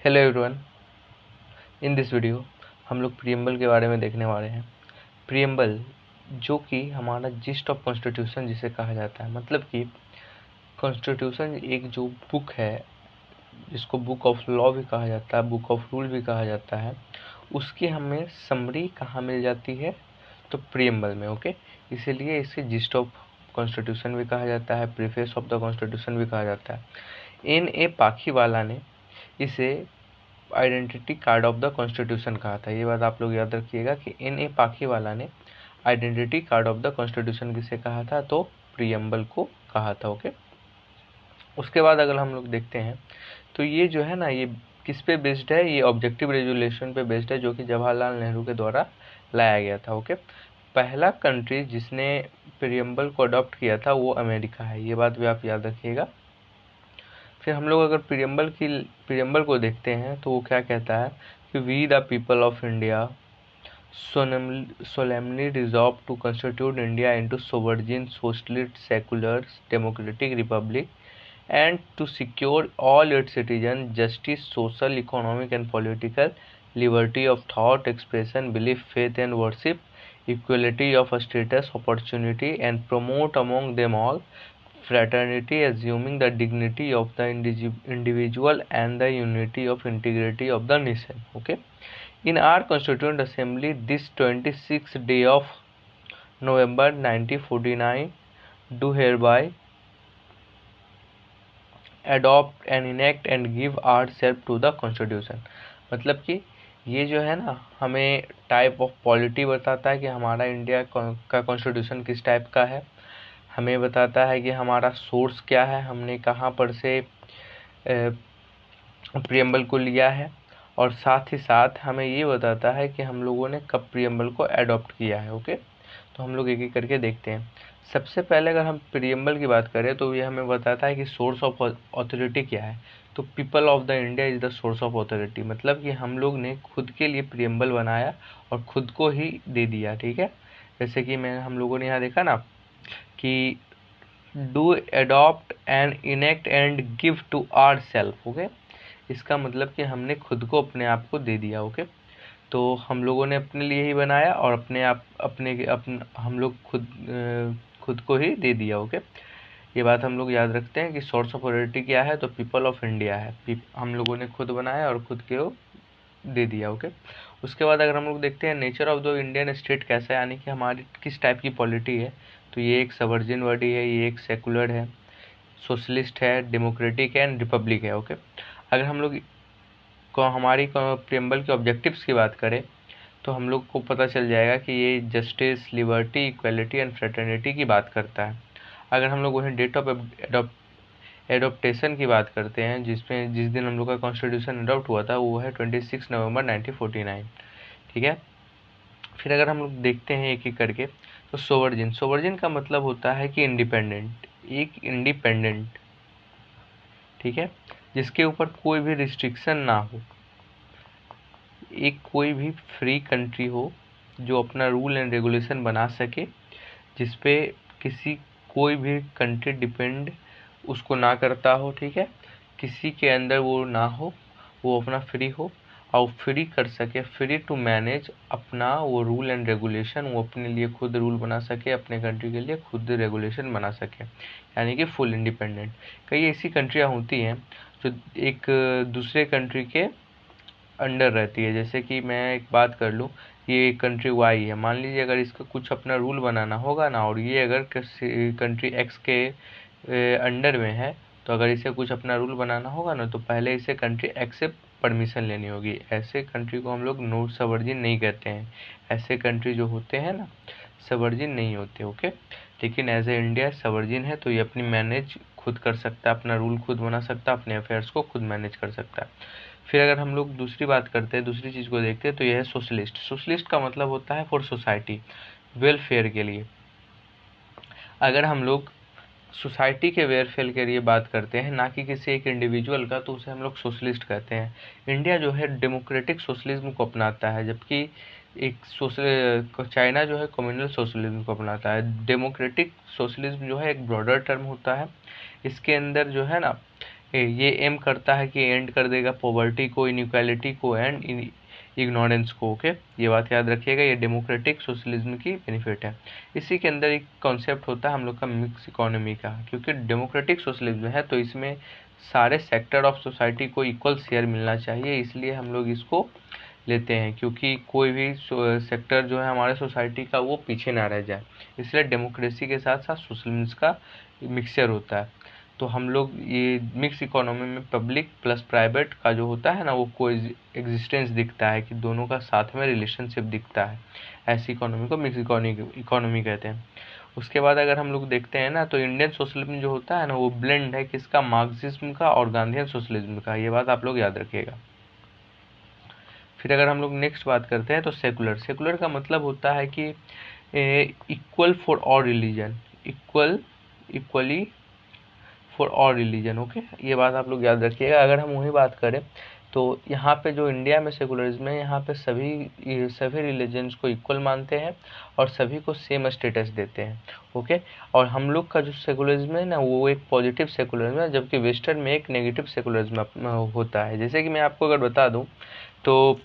Hello everyone, in this video हम लोग preamble के बारे में देखने वाले हैं। प्रीएम्बल जो कि हमारा जिस्ट ऑफ कॉन्स्टिट्यूशन जिसे कहा जाता है, मतलब कि कॉन्स्टिट्यूशन एक जो बुक है जिसको बुक ऑफ लॉ भी कहा जाता है, बुक ऑफ रूल भी कहा जाता है, उसकी हमें समरी कहाँ मिल जाती है? तो प्रीएम्बल में। ओके, इसीलिए इसे जिस्ट ऑफ कॉन्स्टिट्यूशन भी कहा जाता है, प्रीफेस ऑफ द कॉन्स्टिट्यूशन भी कहा जाता है। N.A. पाखीवाला ने इसे identity card of the constitution कहा था। ये बात आप लोग याद रखिएगा कि N.A. पाखीवाला ने identity card of the constitution किसे कहा था? तो प्रीएम्बल को कहा था। ओके, उसके बाद अगर हम लोग देखते हैं तो ये जो है ना, ये किस पे बेस्ड है? ये ऑब्जेक्टिव रेजुलेशन पे बेस्ड है, जो कि जवाहरलाल नेहरू के द्वारा लाया गया था। ओके, पहला कंट्री जिसने प्रीएम्बल को अडॉप्ट किया था वो अमेरिका है, ये बात भी आप याद रखिएगा। फिर हम लोग अगर प्रीएम्बल को देखते हैं तो वो क्या कहता है कि we the people of India solemnly resolve to constitute India into sovereign, socialist, secular, democratic republic and to secure all its citizens justice, social, economic and political liberty of thought, expression, belief, faith and worship, equality of status, opportunity and promote among them all fraternity, assuming the dignity of the individual and the unity of integrity of the nation. Okay, in our Constituent Assembly this 26th day of November 1949 do hereby adopt and enact and give ourselves to the Constitution। मतलब कि ये जो है ना, हमें type of polity बताता है कि हमारा इंडिया का कॉन्स्टिट्यूशन किस टाइप का है, हमें बताता है कि हमारा सोर्स क्या है, हमने कहाँ पर से प्रीएम्बल को लिया है, और साथ ही साथ हमें ये बताता है कि हम लोगों ने कब प्रीएम्बल को अडॉप्ट किया है। ओके, तो हम लोग एक एक करके देखते हैं। सबसे पहले अगर हम प्रीएम्बल की बात करें तो ये हमें बताता है कि सोर्स ऑफ अथॉरिटी क्या है। तो people of the India is the source of authority, मतलब कि हम लोग ने खुद के लिए प्रीएम्बल बनाया और खुद को ही दे दिया। ठीक है, जैसे कि हम लोगों ने यहाँ देखा ना कि do adopt and enact and give to our self. Okay, इसका मतलब कि हमने खुद को अपने आप को दे दिया। ओके, तो हम लोगों ने अपने लिए ही बनाया और हम लोग खुद को ही दे दिया। ओके, ये बात हम लोग याद रखते हैं कि सोर्स ऑफ अथॉरिटी क्या है? तो पीपल ऑफ इंडिया है, हम लोगों ने खुद बनाया और खुद को दे दिया। ओके, उसके बाद अगर हम लोग देखते हैं nature of the Indian state कैसा है, यानी कि हमारी किस टाइप की पॉलिटी है, तो ये एक सवर्जिन बॉडी है, ये एक सेकुलर है, सोशलिस्ट है, डेमोक्रेटिक है एंड रिपब्लिक है। ओके, अगर हम लोग हमारी प्रीएम्बल के ऑब्जेक्टिव्स की बात करें तो हम लोग को पता चल जाएगा कि ये justice, liberty, equality and fraternity की बात करता है। अगर हम लोग वहीं डेट ऑफ एडोप्टेशन की बात करते हैं, जिस दिन हम लोग का कॉन्स्टिट्यूशन अडॉप्ट हुआ था, वो है 26 नवंबर 1949। ठीक है, फिर अगर हम लोग देखते हैं एक एक करके तो सोवर्जिन का मतलब होता है कि इंडिपेंडेंट, एक इंडिपेंडेंट, ठीक है, जिसके ऊपर कोई भी रिस्ट्रिक्शन ना हो, एक कोई भी फ्री कंट्री हो जो अपना रूल एंड रेगुलेशन बना सके, जिस पे कोई भी कंट्री डिपेंड उसको ना करता हो। ठीक है, किसी के अंदर वो ना हो, वो अपना फ्री हो और फ्री कर सके, फ्री टू मैनेज अपना वो रूल एंड रेगुलेशन, वो अपने लिए खुद रूल बना सके, अपने कंट्री के लिए खुद रेगुलेशन बना सके, यानी कि फुल इंडिपेंडेंट। कई ऐसी कंट्रियाँ होती हैं जो एक दूसरे कंट्री के अंडर रहती है। जैसे कि मैं एक बात कर लूँ, ये एक कंट्री वाई है, मान लीजिए अगर इसका कुछ अपना रूल बनाना होगा ना, और ये अगर किसी कंट्री एक्स के अंडर में है, तो अगर इसे कुछ अपना रूल बनाना होगा ना, तो पहले इसे कंट्री एक्स से परमिशन लेनी होगी। ऐसे कंट्री को हम लोग नो सवर्जिन नहीं कहते हैं, ऐसे कंट्री जो होते हैं ना सवर्जिन नहीं होते। ओके, लेकिन एज ए इंडिया सवर्जिन है, तो ये अपनी मैनेज खुद कर सकता है, अपना रूल खुद बना सकता है, अपने अफेयर्स को खुद मैनेज कर सकता है। फिर अगर हम लोग दूसरी बात करते हैं, दूसरी चीज़ को देखते हैं, तो यह है सोशलिस्ट। सोशलिस्ट का मतलब होता है फॉर सोसाइटी, वेलफेयर के लिए। अगर हम लोग सोसाइटी के वेलफेयर के लिए बात करते हैं, ना कि किसी एक इंडिविजुअल का, तो उसे हम लोग सोशलिस्ट कहते हैं। इंडिया जो है डेमोक्रेटिक सोशलिज्म को अपनाता है, जबकि चाइना जो है कम्युनल सोशलिज्म को अपनाता है। डेमोक्रेटिक सोशलिज्म जो है एक ब्रॉडर टर्म होता है, इसके अंदर जो है ना ये एम करता है कि एंड कर देगा पॉवर्टी को, इनइक्वालिटी को एंड इग्नोरेंस को। ओके, ये बात याद रखिएगा। ये डेमोक्रेटिक सोशलिज्म की बेनिफिट है। इसी के अंदर एक कॉन्सेप्ट होता है हम लोग का मिक्स इकोनॉमी का, क्योंकि डेमोक्रेटिक सोशलिज्म है तो इसमें सारे सेक्टर ऑफ सोसाइटी को इक्वल शेयर मिलना चाहिए, इसलिए हम लोग इसको लेते हैं, क्योंकि कोई भी सेक्टर जो है हमारे सोसाइटी का वो पीछे ना रह जाए, इसलिए डेमोक्रेसी के साथ साथ सोशलिज्म का मिक्सचर होता है। तो हम लोग ये मिक्स इकोनॉमी में पब्लिक प्लस प्राइवेट का जो होता है ना वो कोई एग्जिस्टेंस दिखता है, कि दोनों का साथ में रिलेशनशिप दिखता है, ऐसी इकोनॉमी को मिक्स इकोनॉमी कहते हैं। उसके बाद अगर हम लोग देखते हैं ना तो इंडियन सोशलिज्म जो होता है ना वो ब्लेंड है किसका, मार्क्सिज्म का और गांधीयन सोशलिज्म का, ये बात आप लोग याद रखिएगा। फिर अगर हम लोग नेक्स्ट बात करते हैं तो सेकुलर। सेकुलर का मतलब होता है कि equal for all religion, equally for all religion. Okay, ये बात आप लोग याद रखिएगा। अगर हम वही बात करें तो यहाँ पे जो इंडिया में सेकुलरिज्म है, यहाँ पे सभी रिलीजन्स को इक्वल मानते हैं और सभी को सेम स्टेटस देते हैं। ओके, और हम लोग का जो सेकुलरिज्म है ना वो एक पॉजिटिव सेकुलरिज्म है, जबकि वेस्टर्न में एक नेगेटिव सेकुलरिज्म होता है। जैसे कि मैं आपको अगर बता दूँ तो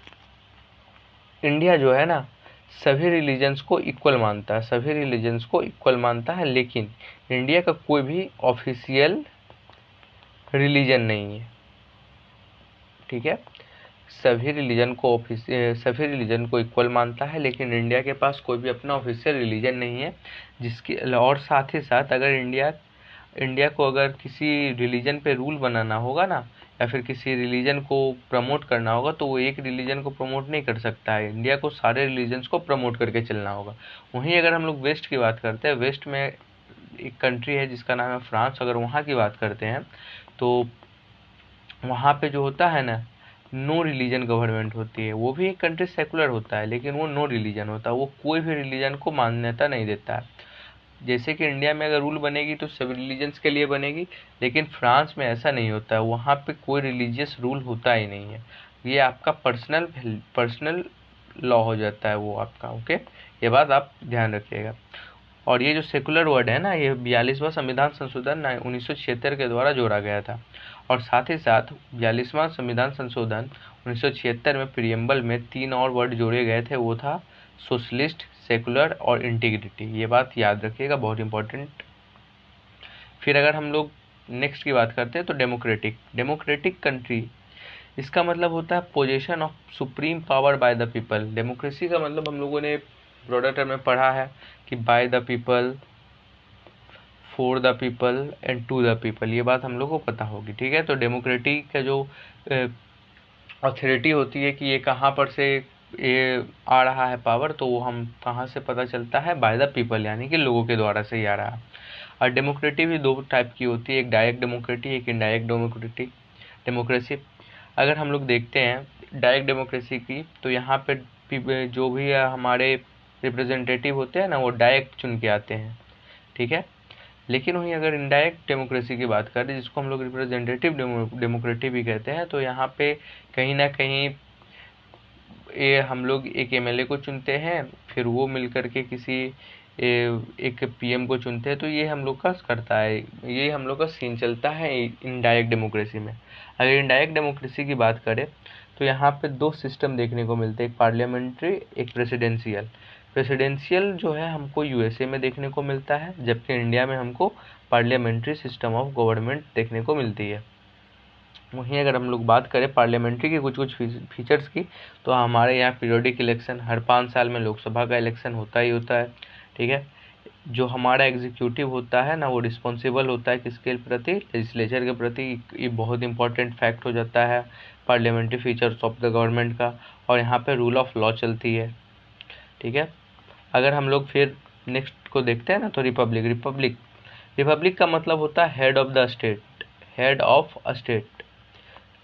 इंडिया जो है ना सभी रिलीजन्स को इक्वल मानता है, सभी रिलीजन्स को इक्वल मानता है, लेकिन इंडिया का कोई भी ऑफिशियल रिलीजन नहीं है। ठीक है, सभी रिलीजन को इक्वल मानता है, लेकिन इंडिया के पास कोई भी अपना ऑफिशियल रिलीजन नहीं है। जिसकी और साथ ही साथ अगर इंडिया को अगर किसी रिलीजन पे रूल बनाना होगा ना, या फिर किसी रिलीजन को प्रमोट करना होगा, तो वो एक रिलीजन को प्रमोट नहीं कर सकता है, इंडिया को सारे रिलीजन्स को प्रमोट करके चलना होगा। वहीं अगर हम लोग वेस्ट की बात करते हैं, वेस्ट में एक कंट्री है जिसका नाम है फ्रांस, अगर वहाँ की बात करते हैं तो वहाँ पे जो होता है ना नो रिलीजन गवर्नमेंट होती है। वो भी एक कंट्री सेकुलर होता है, लेकिन वो नो रिलीजन होता है, वो कोई भी रिलीजन को मान्यता नहीं देता है। जैसे कि इंडिया में अगर रूल बनेगी तो सभी रिलीजन्स के लिए बनेगी, लेकिन फ्रांस में ऐसा नहीं होता है, वहाँ पे कोई रिलीजियस रूल होता ही नहीं है, ये आपका पर्सनल लॉ हो जाता है वो आपका। ओके, ये बात आप ध्यान रखिएगा। और ये जो सेकुलर वर्ड है ना ये 42वां संविधान संशोधन 1976 के द्वारा जोड़ा गया था, और साथ ही साथ 42वां संविधान संशोधन 1976 में प्रियम्बल में 3 और वर्ड जोड़े गए थे, वो था सोशलिस्ट, सेकुलर और इंटीग्रिटी। ये बात याद रखिएगा, बहुत इंपॉर्टेंट। फिर अगर हम लोग नेक्स्ट की बात करते हैं तो डेमोक्रेटिक कंट्री, इसका मतलब होता है position of supreme power bye the people. Democracy का मतलब हम लोगों ने ब्रॉडर टर्म में पढ़ा है कि by the people, for the people and to the people, ये बात हम लोग को पता होगी। ठीक है, तो डेमोक्रेटी का जो अथॉरिटी होती है कि ये कहाँ पर से ये आ रहा है पावर, तो वो हम कहाँ से पता चलता है, बाय द पीपल, यानी कि लोगों के द्वारा से ही आ रहा है। और डेमोक्रेटी भी 2 टाइप की होती है, एक डायरेक्ट डेमोक्रेटी, एक इनडायरेक्ट डेमोक्रेसी। अगर हम लोग देखते हैं डायरेक्ट डेमोक्रेसी की, तो यहाँ पे जो भी हमारे रिप्रेजेंटेटिव होते हैं ना वो डायरेक्ट चुन के आते हैं। ठीक है, लेकिन वहीं अगर इनडायरेक्ट डेमोक्रेसी की बात करें, जिसको हम लोग रिप्रेजेंटेटिव डेमोक्रेटी भी कहते हैं, तो यहाँ पे कहीं ना कहीं ये हम लोग एक एमएलए को चुनते हैं, फिर वो मिल करके किसी एक पीएम को चुनते हैं, तो ये हम लोग का करता है, ये हम लोग का सीन चलता है इनडायरेक्ट डेमोक्रेसी में। अगर इनडायरेक्ट डेमोक्रेसी की बात करें तो यहाँ पे 2 सिस्टम देखने को मिलते हैं, एक पार्लियामेंट्री, एक प्रेसिडेंशियल। प्रेसिडेंशियल जो है हमको यूएसए में देखने को मिलता है, जबकि इंडिया में हमको पार्लियामेंट्री सिस्टम ऑफ गवर्नमेंट देखने को मिलती है। वहीं अगर हम लोग बात करें पार्लियामेंट्री की कुछ फीचर्स की, तो हमारे यहाँ पीरियोडिक इलेक्शन, हर 5 साल में लोकसभा का इलेक्शन होता ही होता है। ठीक है, जो हमारा एग्जीक्यूटिव होता है ना वो रिस्पॉन्सिबल होता है किसके प्रति, लेजिस्लेचर के प्रति। ये बहुत इंपॉर्टेंट फैक्ट हो जाता है parliamentary features of the government का, और यहाँ पे रूल ऑफ लॉ चलती है। ठीक है, अगर हम लोग फिर नेक्स्ट को देखते हैं ना तो रिपब्लिक का मतलब होता है head of the state, head of a state.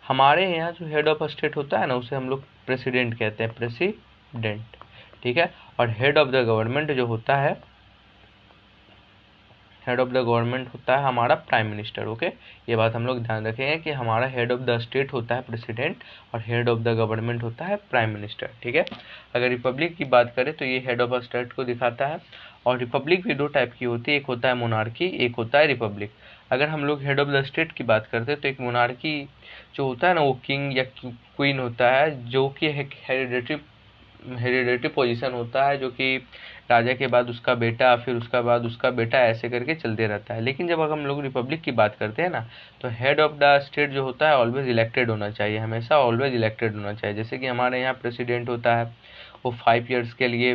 हमारे यहाँ जो हेड ऑफ स्टेट होता है ना उसे हम लोग प्रेसिडेंट कहते हैं, प्रेसिडेंट। ठीक है, और हेड ऑफ द गवर्नमेंट जो होता है, हेड ऑफ द गवर्नमेंट होता है हमारा प्राइम मिनिस्टर। ओके, ये बात हम लोग ध्यान रखेंगे कि हमारा हेड ऑफ द स्टेट होता है प्रेसिडेंट और हेड ऑफ द गवर्नमेंट होता है प्राइम मिनिस्टर। ठीक है, अगर रिपब्लिक की बात करें तो ये हेड ऑफ स्टेट को दिखाता है। और रिपब्लिक भी 2 टाइप की होती है, एक होता है मोनार्की, एक होता है रिपब्लिक। अगर हम लोग हेड ऑफ द स्टेट की बात करते हैं तो एक मोनार्की जो होता है ना, वो किंग या क्वीन होता है, जो कि एक हेरिडेटरी पोजीशन होता है, जो कि राजा के बाद उसका बेटा, फिर उसका बाद उसका बेटा, ऐसे करके चलते रहता है। लेकिन जब अगर हम लोग रिपब्लिक की बात करते हैं ना, तो हेड ऑफ द स्टेट जो होता है ऑलवेज इलेक्टेड होना चाहिए, हमेशा ऑलवेज इलेक्टेड होना चाहिए। जैसे कि हमारे यहाँ प्रेसिडेंट होता है, वो 5 ईयर्स के लिए,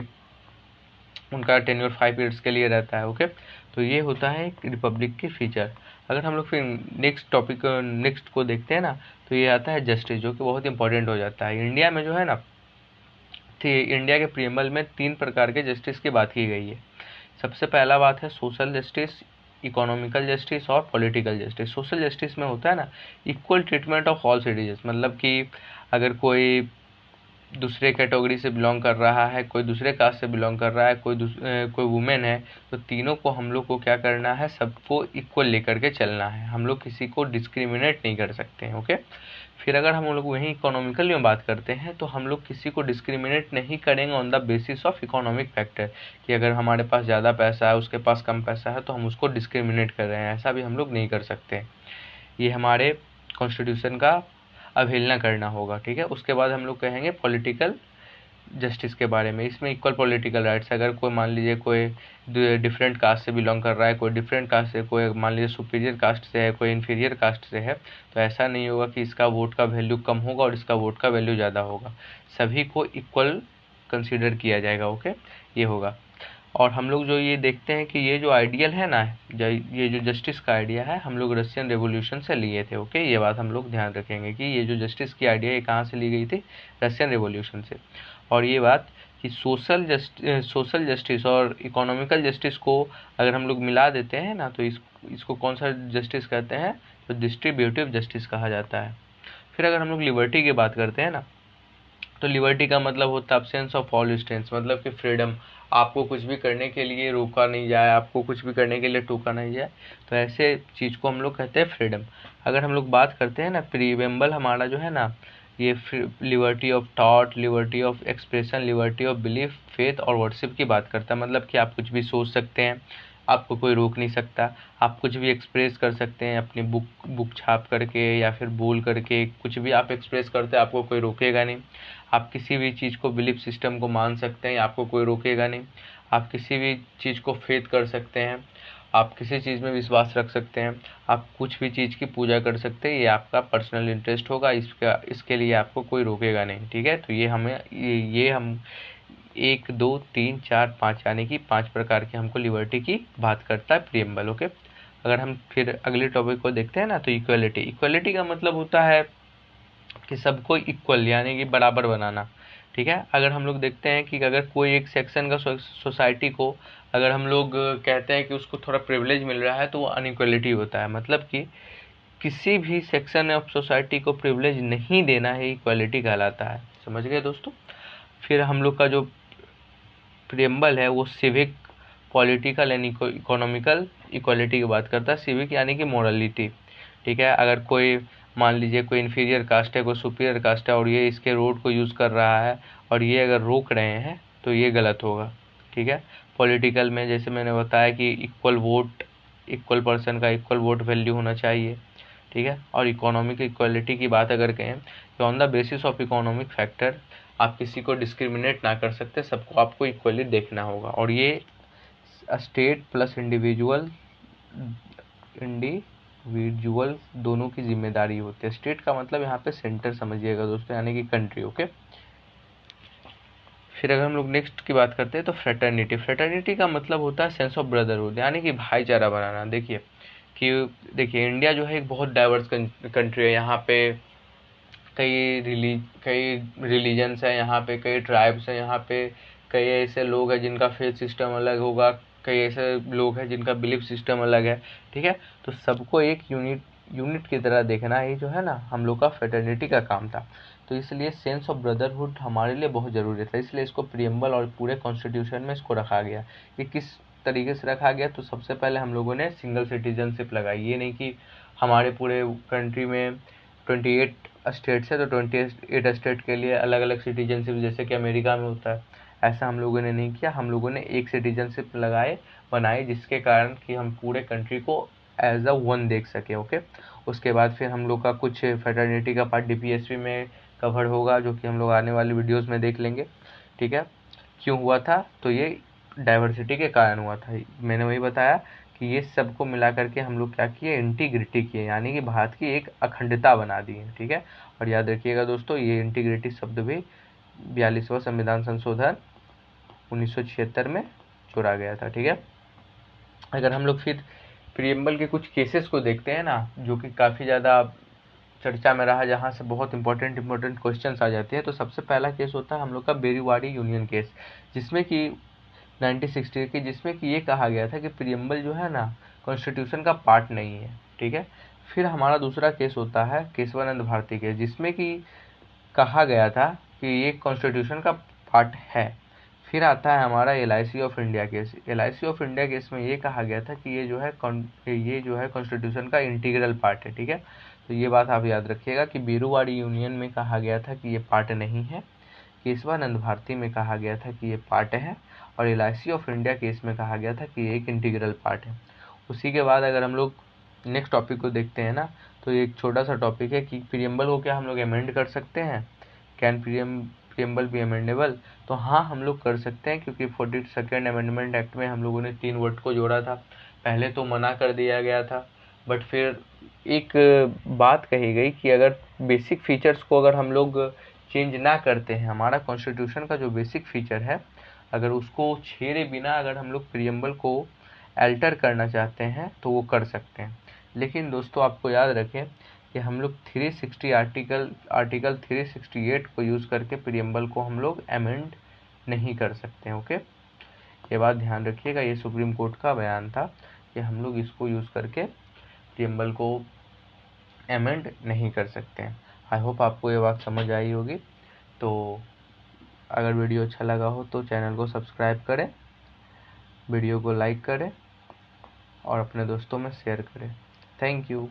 उनका टेन्योर 5 ईयर्स के लिए रहता है। ओके, तो ये होता है रिपब्लिक की फीचर। अगर हम लोग फिर नेक्स्ट को देखते हैं ना, तो ये आता है जस्टिस, जो कि बहुत इंपॉर्टेंट हो जाता है। इंडिया में जो है ना, इंडिया के प्रीएम्बल में 3 प्रकार के जस्टिस की बात की गई है। सबसे पहला बात है सोशल जस्टिस, इकोनॉमिकल जस्टिस और पॉलिटिकल जस्टिस। सोशल जस्टिस में होता है ना, equal treatment of all citizens, मतलब कि अगर कोई दूसरे कैटेगरी से बिलोंग कर रहा है, कोई दूसरे कास्ट से बिलोंग कर रहा है, कोई वुमेन है, तो तीनों को हम लोग को क्या करना है, सबको इक्वल लेकर के चलना है। हम लोग किसी को डिस्क्रिमिनेट नहीं कर सकते हैं। ओके, फिर अगर हम लोग वहीं इकोनॉमिकल में बात करते हैं, तो हम लोग किसी को डिस्क्रिमिनेट नहीं करेंगे on the basis of economic factor, कि अगर हमारे पास ज़्यादा पैसा है, उसके पास कम पैसा है, तो हम उसको डिस्क्रिमिनेट कर रहे हैं, ऐसा भी हम लोग नहीं कर सकते। ये हमारे कॉन्स्टिट्यूशन का अवहेलना करना होगा। ठीक है, उसके बाद हम लोग कहेंगे पॉलिटिकल जस्टिस के बारे में। इसमें इक्वल पॉलिटिकल राइट्स, अगर कोई मान लीजिए कोई डिफरेंट कास्ट से बिलोंग कर रहा है, कोई डिफरेंट कास्ट से, कोई मान लीजिए सुपीरियर कास्ट से है, कोई इन्फीरियर कास्ट से है, तो ऐसा नहीं होगा कि इसका वोट का वैल्यू कम होगा और इसका वोट का वैल्यू ज़्यादा होगा। सभी को इक्वल कंसिडर किया जाएगा। ओके, ये होगा। और हम लोग जो ये देखते हैं कि ये जो आइडियल है ना, ये जो जस्टिस का आइडिया है, हम लोग रशियन रेवोल्यूशन से लिए थे। ओके, ये बात हम लोग ध्यान रखेंगे कि ये जो जस्टिस की आइडिया है कहाँ से ली गई थी, रशियन रेवोल्यूशन से। और ये बात कि सोशल जस्टिस और इकोनॉमिकल जस्टिस को अगर हम लोग मिला देते हैं ना, तो इसको कौन सा जस्टिस कहते हैं, तो डिस्ट्रीब्यूटिव जस्टिस कहा जाता है। फिर अगर हम लोग लिबर्टी की बात करते हैं ना, तो लिबर्टी का मतलब होता है अब्सेंस ऑफ ऑल रिस्ट्रेंट्स, मतलब कि फ्रीडम, आपको कुछ भी करने के लिए रोका नहीं जाए, आपको कुछ भी करने के लिए टोका नहीं जाए, तो ऐसे चीज़ को हम लोग कहते हैं फ्रीडम। अगर हम लोग बात करते हैं ना, प्रीएम्बल हमारा जो है ना, ये liberty of thought, liberty of expression, liberty of belief, faith और वर्शिप की बात करता है। मतलब कि आप कुछ भी सोच सकते हैं, आपको कोई रोक नहीं सकता, आप कुछ भी एक्सप्रेस कर सकते हैं अपनी बुक छाप करके या फिर बोल करके, कुछ भी आप एक्सप्रेस करते हैं, आपको कोई रोकेगा नहीं। आप किसी भी चीज़ को, बिलीफ सिस्टम को मान सकते हैं, आपको कोई रोकेगा नहीं। आप किसी भी चीज़ को फेथ कर सकते हैं, आप किसी चीज़ में विश्वास रख सकते हैं, आप कुछ भी चीज़ की पूजा कर सकते हैं, ये आपका पर्सनल इंटरेस्ट होगा, इसके लिए आपको कोई रोकेगा नहीं। ठीक है, तो ये हम 1 2 3 4 5 यानी कि 5 प्रकार की हमको लिबर्टी की बात करता है प्रीएम्बल। ओके, अगर हम फिर अगले टॉपिक को देखते हैं ना, तो इक्वलिटी का मतलब होता है कि सबको इक्वल यानी कि बराबर बनाना। ठीक है, अगर हम लोग देखते हैं कि अगर कोई एक सेक्शन का सोसाइटी को अगर हम लोग कहते हैं कि उसको थोड़ा प्रिविलेज मिल रहा है, तो वो अनइक्वलिटी होता है। मतलब कि किसी भी सेक्शन ऑफ सोसाइटी को प्रिविलेज नहीं देना ही इक्वलिटी कहलाता है। समझ गए दोस्तों। फिर हम लोग का जो प्रिएम्बल है वो civic, political and economical equality की बात करता है। सिविक यानी कि मोरलिटी। ठीक है, अगर कोई मान लीजिए कोई इन्फीरियर कास्ट है, कोई सुपीरियर कास्ट है, और ये इसके रोड को यूज़ कर रहा है और ये अगर रोक रहे हैं, तो ये गलत होगा। ठीक है, पॉलिटिकल में जैसे मैंने बताया कि इक्वल वोट, इक्वल पर्सन का इक्वल वोट वैल्यू होना चाहिए। ठीक है, और इकोनॉमिक इक्वलिटी की बात अगर कहें, तो on the basis of economic factor आप किसी को डिस्क्रिमिनेट ना कर सकते, सबको आपको इक्वली देखना होगा। और ये स्टेट प्लस इंडिविजुअल दोनों की जिम्मेदारी होती है। स्टेट का मतलब यहाँ पे सेंटर समझिएगा दोस्तों, यानी कि कंट्री। ओके, फिर अगर हम लोग नेक्स्ट की बात करते हैं, तो फ्रेटर्निटी का मतलब होता है सेंस ऑफ ब्रदरहुड, यानी कि भाईचारा बनाना। देखिए इंडिया जो है एक बहुत डाइवर्स कंट्री है। यहाँ पे कई रिलीजन्स हैं, यहाँ पे कई ट्राइब्स हैं, यहाँ पे कई ऐसे लोग हैं जिनका फेथ सिस्टम अलग होगा, कई ऐसे लोग हैं जिनका बिलीफ सिस्टम अलग है। ठीक है, तो सबको एक यूनिट की तरह देखना ही जो है ना हम लोग का फ्रेटर्निटी का काम था। तो इसलिए सेंस ऑफ ब्रदरहुड हमारे लिए बहुत ज़रूरी था, इसलिए इसको प्रीएम्बल और पूरे कॉन्स्टिट्यूशन में इसको रखा गया। ये किस तरीके से रखा गया, तो सबसे पहले हम लोगों ने सिंगल सिटीजनशिप लगाई। ये नहीं कि हमारे पूरे कंट्री में 28 स्टेट्स है, तो 28 स्टेट के लिए अलग अलग सिटीजनशिप, जैसे कि अमेरिका में होता है, ऐसा हम लोगों ने नहीं किया। हम लोगों ने एक सिटीजनशिप बनाई, जिसके कारण कि हम पूरे कंट्री को एज अ वन देख सके। ओके, उसके बाद फिर हम लोग का कुछ फेटर्निटी का पार्ट डीपीएसपी में कवर होगा, जो कि हम लोग आने वाली वीडियोस में देख लेंगे। ठीक है, क्यों हुआ था, तो ये डाइवर्सिटी के कारण हुआ था। मैंने वही बताया कि ये सबको मिला करके हम लोग क्या किए, इंटीग्रिटी किए, यानी कि भारत की एक अखंडता बना दी है। ठीक है, और याद रखिएगा दोस्तों, ये इंटीग्रिटी शब्द भी 42वां संविधान संशोधन 1976 में जोड़ा गया था। ठीक है, अगर हम लोग फिर प्रियम्बल के कुछ केसेस को देखते हैं ना, जो कि काफ़ी ज़्यादा चर्चा में रहा, जहाँ से बहुत इंपॉर्टेंट क्वेश्चंस आ जाते हैं, तो सबसे पहला केस होता है हम लोग का बेरीवाड़ी यूनियन केस, जिसमें कि 1960 की, जिसमें कि ये कहा गया था कि प्रियम्बल जो है ना कॉन्स्टिट्यूशन का पार्ट नहीं है। ठीक है, फिर हमारा दूसरा केस होता है केशवानंद भारती केस, जिसमें कि कहा गया था कि ये कॉन्स्टिट्यूशन का पार्ट है। फिर आता है हमारा LIC of India case. LIC of India case में ये कहा गया था कि ये जो है कॉन्स्टिट्यूशन का इंटीग्रल पार्ट है। ठीक है, तो ये बात आप याद रखिएगा कि बीरूवाड़ी यूनियन में कहा गया था कि ये पार्ट नहीं है, केशवानंद भारती में कहा गया था कि ये पार्ट है, और LIC ऑफ इंडिया केस में कहा गया था कि ये एक इंटीग्रल पार्ट है। उसी के बाद अगर हम लोग नेक्स्ट टॉपिक को देखते हैं ना, तो ये एक छोटा सा टॉपिक है कि प्रियम्बल को क्या हम लोग अमेंड कर सकते हैं, कैन प्रियम्बल बी अमेंडेबल। तो हाँ, हम लोग कर सकते हैं, क्योंकि 42nd अमेंडमेंट एक्ट में हम लोगों ने 3 वर्ड को जोड़ा था। पहले तो मना कर दिया गया था, बट फिर एक बात कही गई कि अगर बेसिक फीचर्स को अगर हम लोग चेंज ना करते हैं, हमारा कॉन्स्टिट्यूशन का जो बेसिक फीचर है, अगर उसको छेड़े बिना अगर हम लोग प्रियम्बल को अल्टर करना चाहते हैं तो वो कर सकते हैं। लेकिन दोस्तों आपको याद रखें कि हम लोग 360 आर्टिकल 368 को यूज़ करके प्रियम्बल को हम लोग अमेंड नहीं कर सकते हैं। ओके, ये बात ध्यान रखिएगा, ये सुप्रीम कोर्ट का बयान था कि हम लोग इसको यूज़ करके प्रियम्बल को अमेंड नहीं कर सकते हैं। आई होप आपको ये बात समझ आई होगी। तो अगर वीडियो अच्छा लगा हो तो चैनल को सब्सक्राइब करें, वीडियो को लाइक करें और अपने दोस्तों में शेयर करें। Thank you.